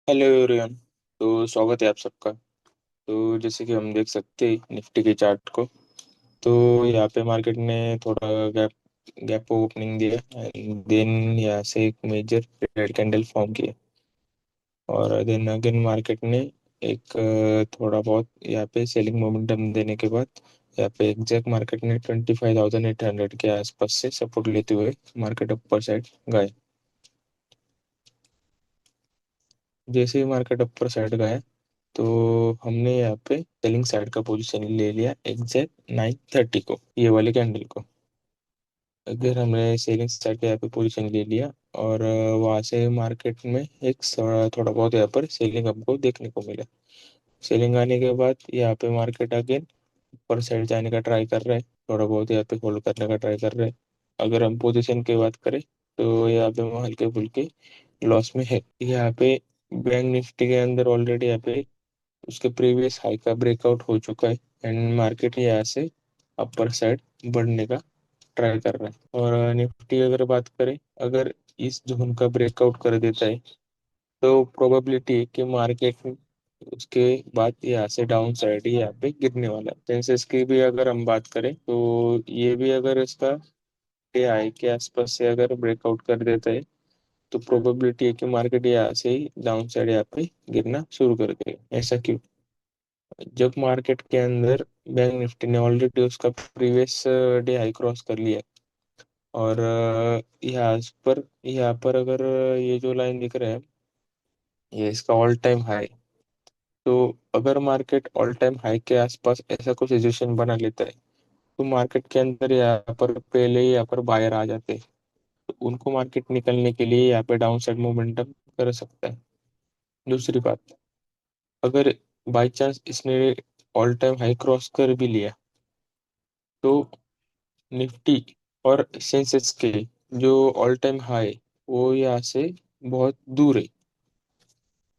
Hello everyone. तो स्वागत है आप सबका। तो जैसे कि हम देख सकते हैं निफ्टी के चार्ट को। तो यहाँ पे मार्केट ने थोड़ा गैप गैप ओपनिंग दिया एंड देन यहाँ से एक मेजर रेड कैंडल फॉर्म किया। और देन अगेन मार्केट ने एक थोड़ा बहुत यहाँ पे सेलिंग मोमेंटम देने के बाद यहाँ पे एग्जैक्ट मार्केट ने 25,800 के आसपास से सपोर्ट लेते हुए मार्केट अपर साइड गए। जैसे ही मार्केट अपर साइड गया तो हमने यहाँ पे सेलिंग साइड का पोजीशन ले लिया एग्जैक्ट 9:30 को, ये वाले कैंडल को। अगर हमने सेलिंग साइड का यहाँ पे पोजीशन ले लिया और वहाँ से मार्केट में एक थोड़ा बहुत यहाँ पर सेलिंग हमको देखने को मिला। सेलिंग आने के बाद यहाँ पे मार्केट अगेन ऊपर साइड जाने का ट्राई कर रहा है, थोड़ा बहुत यहाँ पे होल्ड करने का ट्राई कर रहा है। अगर हम पोजीशन की बात करें तो यहाँ पे हम हल्के फुल्के लॉस में है। यहाँ पे बैंक निफ्टी के अंदर ऑलरेडी यहाँ पे उसके प्रीवियस हाई का ब्रेकआउट हो चुका है एंड मार्केट यहाँ से अपर साइड बढ़ने का ट्राई कर रहा है। और निफ्टी अगर बात करें, अगर इस जोन का ब्रेकआउट कर देता है तो प्रोबेबिलिटी है कि मार्केट उसके बाद यहाँ से डाउन साइड ही यहाँ पे गिरने वाला है। सेंसेक्स की भी अगर हम बात करें तो ये भी अगर इसका हाई के आसपास से अगर ब्रेकआउट कर देता है तो प्रोबेबिलिटी है कि मार्केट यहाँ से ही डाउन साइड यहाँ पे गिरना शुरू कर देगा। ऐसा क्यों? जब मार्केट के अंदर बैंक निफ्टी ने ऑलरेडी उसका प्रीवियस डे हाई क्रॉस कर लिया और यहाँ पर अगर ये जो लाइन दिख रहा है ये इसका ऑल टाइम हाई। तो अगर मार्केट ऑल टाइम हाई के आसपास ऐसा कुछ सिचुएशन बना लेता है तो मार्केट के अंदर यहाँ पर पहले ही यहाँ पर बायर आ जाते हैं, तो उनको मार्केट निकलने के लिए यहाँ पे डाउन साइड मोमेंटम कर सकता है। दूसरी बात, अगर बाई चांस इसने ऑल टाइम हाई क्रॉस कर भी लिया तो निफ्टी और सेंसेक्स के जो ऑल टाइम हाई वो यहाँ से बहुत दूर है।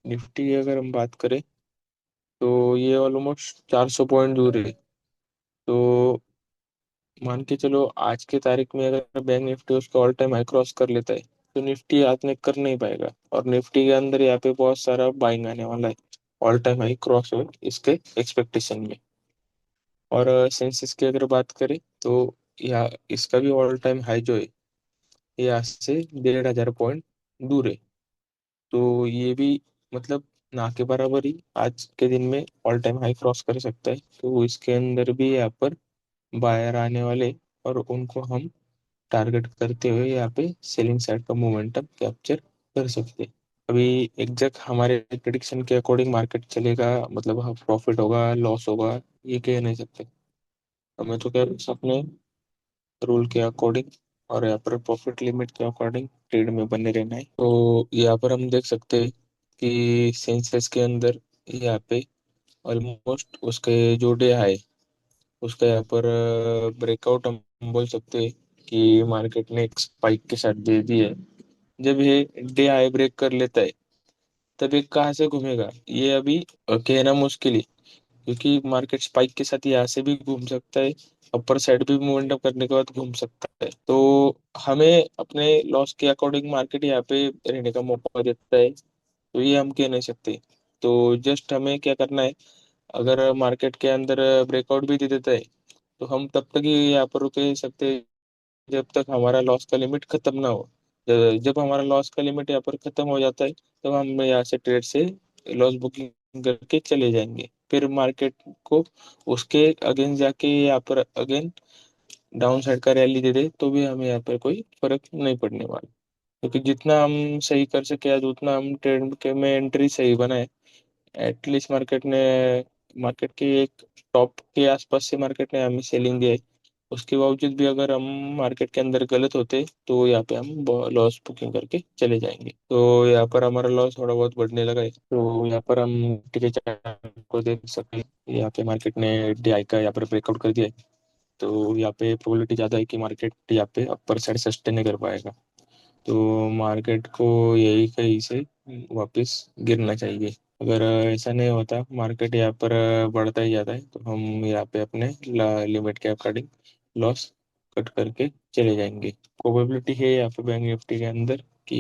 निफ्टी की अगर हम बात करें तो ये ऑलमोस्ट 400 पॉइंट दूर है। तो मान के चलो आज के तारीख में अगर बैंक निफ्टी उसका ऑल टाइम हाई क्रॉस कर लेता है तो निफ्टी हाथ में कर नहीं पाएगा और निफ्टी के अंदर यहाँ पे बहुत सारा बाइंग आने वाला है ऑल टाइम हाई क्रॉस हो इसके एक्सपेक्टेशन में। और सेंसेक्स की अगर बात करें तो यहाँ इसका भी ऑल टाइम हाई जो है ये आज से 1,500 पॉइंट दूर है। तो ये भी मतलब ना के बराबर ही आज के दिन में ऑल टाइम हाई क्रॉस कर सकता है। तो इसके अंदर भी यहाँ पर बायर आने वाले और उनको हम टारगेट करते हुए यहाँ पे सेलिंग साइड का मोमेंटम कैप्चर कर सकते हैं। अभी एग्जैक्ट हमारे प्रिडिक्शन के अकॉर्डिंग मार्केट चलेगा, मतलब प्रॉफिट होगा लॉस होगा ये कह नहीं सकते। हमें तो क्या बस अपने रूल के अकॉर्डिंग और यहाँ पर प्रॉफिट लिमिट के अकॉर्डिंग ट्रेड में बने रहना है। तो यहाँ पर हम देख सकते हैं कि सेंसेक्स के अंदर यहाँ पे ऑलमोस्ट उसके जो डे हाई उसका यहाँ पर ब्रेकआउट हम बोल सकते हैं कि मार्केट ने एक स्पाइक के साथ दे दी है। जब ये डे हाई ब्रेक कर लेता है तब ये कहाँ से घूमेगा ये अभी कहना मुश्किल है, क्योंकि मार्केट स्पाइक के साथ यहाँ से भी घूम सकता है, अपर साइड भी मोमेंटम करने के बाद घूम सकता है। तो हमें अपने लॉस के अकॉर्डिंग मार्केट यहाँ पे रहने का मौका देता है, तो ये हम कह नहीं सकते। तो जस्ट हमें क्या करना है, अगर मार्केट के अंदर ब्रेकआउट भी दे देता है तो हम तब तक ही यहाँ पर रुक ही सकते हैं जब तक हमारा लॉस का लिमिट खत्म ना हो। जब हमारा लॉस का लिमिट यहाँ पर खत्म हो जाता है तब हम यहाँ से ट्रेड से लॉस बुकिंग करके चले जाएंगे। फिर मार्केट को उसके अगेंस्ट जाके यहाँ पर अगेन डाउन साइड का रैली दे दे तो भी हमें यहाँ पर कोई फर्क नहीं पड़ने वाला, क्योंकि जितना हम सही कर सके आज उतना हम ट्रेड के में एंट्री सही बनाए। एटलीस्ट मार्केट के एक टॉप के आसपास से मार्केट ने हमें सेलिंग दिया है। उसके बावजूद भी अगर हम मार्केट के अंदर गलत होते तो यहाँ पे हम लॉस बुकिंग करके चले जाएंगे। तो यहाँ पर हमारा लॉस थोड़ा बहुत बढ़ने लगा है। तो यहाँ पर हम टिके चार्ट को देख सकते हैं, यहाँ पे मार्केट ने डीआई का यहाँ पर ब्रेकआउट कर दिया है। तो यहाँ पे प्रोबेबिलिटी ज़्यादा है कि मार्केट यहाँ पे अपर साइड सस्टेन नहीं कर पाएगा। तो मार्केट को यही कहीं से वापस गिरना चाहिए। अगर ऐसा नहीं होता मार्केट यहाँ पर बढ़ता ही जाता है तो हम यहाँ पे अपने लिमिट के अकॉर्डिंग लॉस कट करके चले जाएंगे। प्रोबेबिलिटी है यहाँ पे बैंक निफ्टी के अंदर कि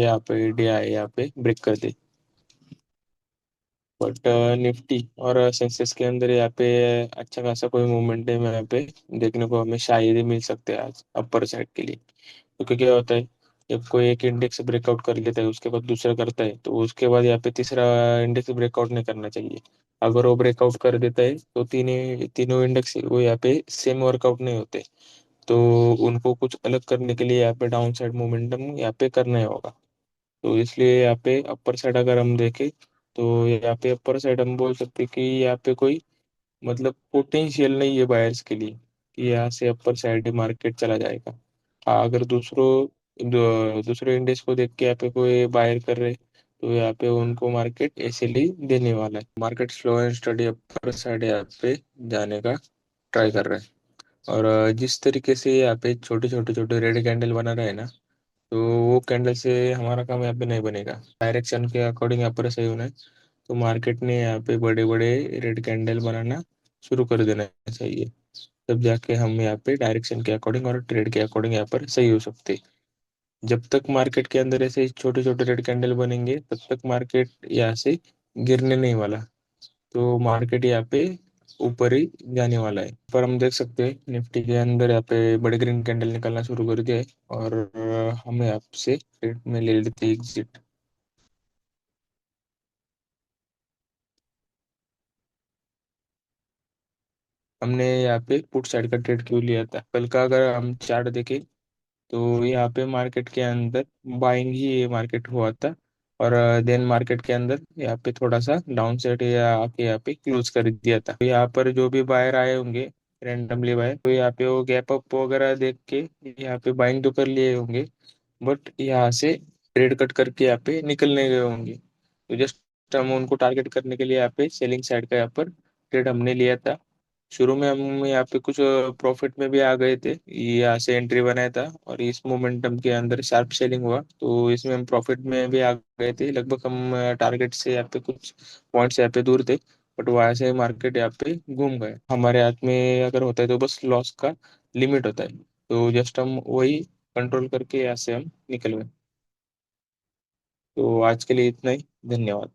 यहाँ पे इंडिया यहाँ पे ब्रेक कर दे। बट निफ्टी और सेंसेक्स के अंदर यहाँ पे अच्छा खासा कोई मोमेंटम यहाँ पे देखने को हमें शायद ही मिल सकते हैं आज अपर साइड के लिए। क्योंकि क्या होता है, जब कोई एक इंडेक्स ब्रेकआउट कर लेता है उसके बाद दूसरा करता है, तो उसके बाद यहाँ पे तीसरा इंडेक्स ब्रेकआउट नहीं करना चाहिए। अगर वो ब्रेकआउट कर देता है तो तीनों तीनों इंडेक्स वो यहाँ पे सेम वर्कआउट नहीं होते। तो उनको कुछ अलग करने के लिए यहाँ पे डाउन साइड मोमेंटम यहाँ पे करना ही होगा। तो इसलिए यहाँ पे अपर साइड अगर हम देखें, तो यहाँ पे अपर साइड हम बोल सकते हैं कि यहाँ पे कोई मतलब पोटेंशियल नहीं है बायर्स के लिए कि यहाँ से अपर साइड मार्केट चला जाएगा। हाँ, अगर दूसरे इंडेक्स को देख के यहाँ पे कोई बायर कर रहे, तो यहाँ पे उनको मार्केट ऐसे देने वाला है। Market slow and study upper side यहाँ पे जाने का ट्राई कर रहा है। और जिस तरीके से यहाँ पे छोटे छोटे छोटे रेड कैंडल बना रहा है ना, तो वो कैंडल से हमारा काम यहाँ पे नहीं बनेगा। डायरेक्शन के अकॉर्डिंग यहाँ पर सही होना है। तो मार्केट ने यहाँ पे बड़े बड़े रेड कैंडल बनाना शुरू कर देना चाहिए, तब जाके हम यहाँ पे डायरेक्शन के अकॉर्डिंग और ट्रेड के अकॉर्डिंग यहाँ पर सही हो सकते। जब तक मार्केट के अंदर ऐसे छोटे छोटे रेड कैंडल बनेंगे तब तक मार्केट यहाँ से गिरने नहीं वाला। तो मार्केट यहाँ पे ऊपर ही जाने वाला है। पर हम देख सकते हैं निफ्टी के अंदर यहाँ पे बड़े ग्रीन कैंडल निकलना शुरू कर दिया है। और हमें आपसे ट्रेड में ले लेते हैं एग्जिट। हमने यहाँ पे पुट साइड का ट्रेड क्यों लिया था, कल का अगर हम चार्ट देखें तो यहाँ पे मार्केट के अंदर बाइंग ही मार्केट हुआ था। और देन मार्केट के अंदर यहाँ पे थोड़ा सा डाउन साइड या आके यहाँ पे क्लोज कर दिया था। तो यहाँ पर जो भी बायर आए होंगे रैंडमली बायर, तो यहाँ पे वो गैप अप वगैरह देख के यहाँ पे बाइंग तो कर लिए होंगे, बट यहाँ से ट्रेड कट करके यहाँ पे निकलने गए होंगे। तो जस्ट हम उनको टारगेट करने के लिए यहाँ पे सेलिंग साइड का यहाँ पर ट्रेड हमने लिया था। शुरू में हम यहाँ पे कुछ प्रॉफिट में भी आ गए थे, यहाँ से एंट्री बनाया था और इस मोमेंटम के अंदर शार्प सेलिंग हुआ तो इसमें हम प्रॉफिट में भी आ गए थे। लगभग हम टारगेट से यहाँ पे कुछ पॉइंट्स यहाँ पे दूर थे, बट वहां से मार्केट यहाँ पे घूम गए। हमारे हाथ में अगर होता है तो बस लॉस का लिमिट होता है, तो जस्ट हम वही कंट्रोल करके यहाँ से हम निकल गए। तो आज के लिए इतना ही। धन्यवाद।